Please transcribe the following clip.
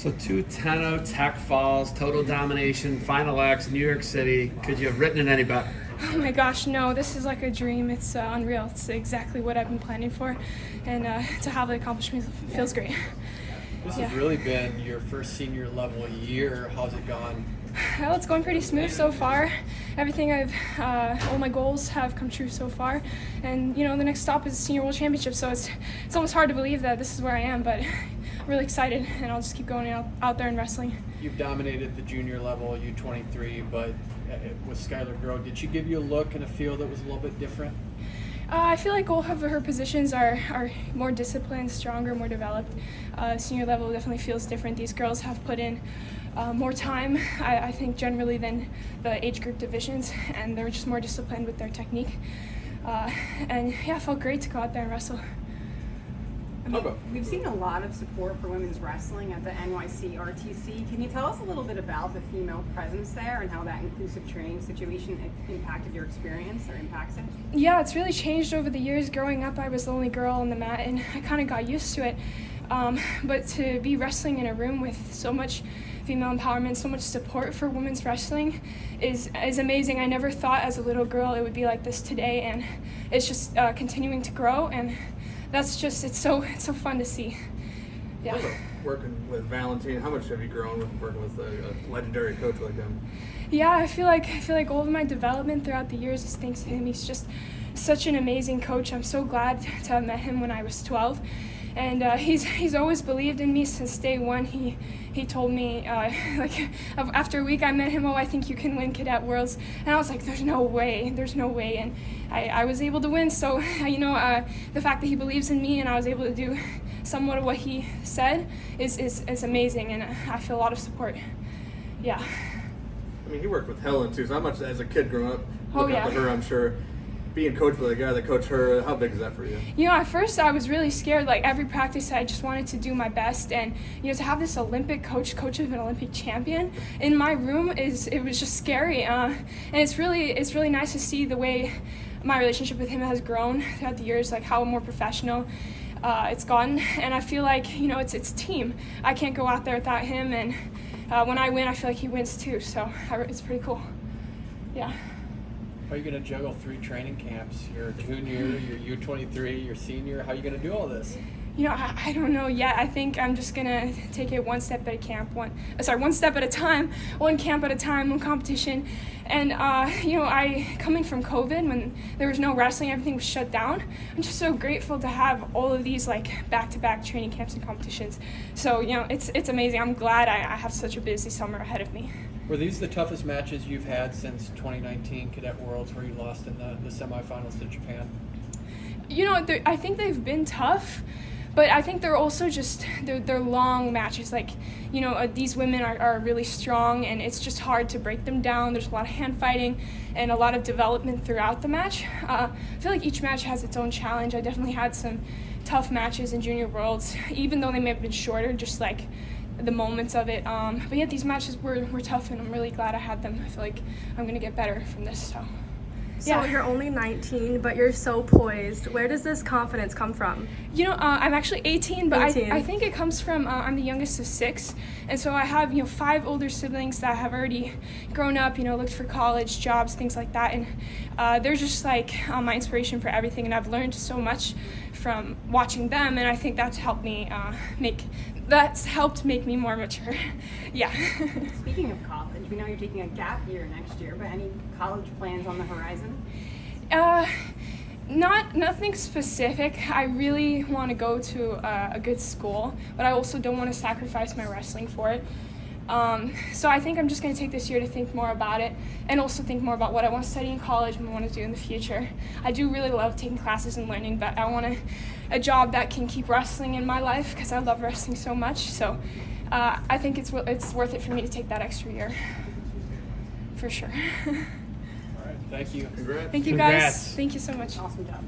So 210 Tech Falls, total domination, Final X, New York City. Could you have written it any better? Oh my gosh, no, this is like a dream. It's unreal. It's exactly what I've been planning for, and to have the accomplishment feels great. This has really been your first senior level year. How's it gone? Well, it's going pretty smooth so far. Everything all my goals have come true so far, and the next stop is Senior World Championship. So it's almost hard to believe that this is where I am, but I'm really excited, and I'll just keep going out there and wrestling. You've dominated the junior level, U23, but with Skylar Groh, did she give you a look and a feel that was a little bit different? I feel like all of her positions are more disciplined, stronger, more developed. Senior level definitely feels different. These girls have put in more time, I think, generally than the age group divisions, and they're just more disciplined with their technique. And yeah, it felt great to go out there and wrestle. We've seen a lot of support for women's wrestling at the NYC RTC. Can you tell us a little bit about the female presence there and how that inclusive training situation impacted your experience or impacts it? Yeah, it's really changed over the years. Growing up, I was the only girl on the mat, and I kind of got used to it. But to be wrestling in a room with so much female empowerment, so much support for women's wrestling is amazing. I never thought as a little girl it would be like this today, and it's just continuing to grow, and that's just, it's so fun to see. Yeah. Working with Valentine, how much have you grown with working with a legendary coach like him? Yeah, I feel like all of my development throughout the years is thanks to him. He's just such an amazing coach. I'm so glad to have met him when I was 12. And he's always believed in me since day one. He told me, after a week I met him, I think you can win Cadet Worlds. And I was like, there's no way. And I was able to win. So, the fact that he believes in me and I was able to do somewhat of what he said is amazing. And I feel a lot of support. Yeah. I mean, he worked with Helen too, so how much as a kid growing up, looking up to her, I'm sure, being coached by the guy that coached her, how big is that for you? At first I was really scared. Like every practice I just wanted to do my best, and to have this Olympic coach of an Olympic champion in my room it was just scary. And it's really nice to see the way my relationship with him has grown throughout the years, like how more professional it's gotten. And I feel like it's a team. I can't go out there without him, and when I win I feel like he wins too, so it's pretty cool. Yeah. How are you going to juggle 3 training camps? Your junior, your U23, your senior. How are you going to do all this? I don't know yet. I think I'm just going to take it one step at a camp, one step at a time, one camp at a time, one competition. And, coming from COVID, when there was no wrestling, everything was shut down, I'm just so grateful to have all of these, back-to-back training camps and competitions. So, it's amazing. I'm glad I have such a busy summer ahead of me. Were these the toughest matches you've had since 2019 Cadet Worlds, where you lost in the semifinals to Japan? I think they've been tough, but I think they're also just they're long matches. These women are really strong, and it's just hard to break them down. There's a lot of hand fighting and a lot of development throughout the match. I feel like each match has its own challenge. I definitely had some tough matches in Junior Worlds, even though they may have been shorter, just the moments of it. But yeah, these matches were tough, and I'm really glad I had them. I feel like I'm going to get better from this. So you're only 19, but you're so poised. Where does this confidence come from? I'm actually 18, but 18. I think it comes from I'm the youngest of 6, and so I have 5 older siblings that have already grown up, looked for college, jobs, things like that, and they're just my inspiration for everything, and I've learned so much from watching them, and I think that's helped me make me more mature. Yeah. Speaking of college, we know you're taking a gap year next year, but any college plans on the horizon? Nothing specific. I really want to go to a good school, but I also don't want to sacrifice my wrestling for it. So I think I'm just going to take this year to think more about it, and also think more about what I want to study in college and what I want to do in the future. I do really love taking classes and learning, but I want a job that can keep wrestling in my life, because I love wrestling so much. So I think it's worth it for me to take that extra year, for sure. All right, thank you. Congrats. Thank you guys. Thank you so much. Awesome job.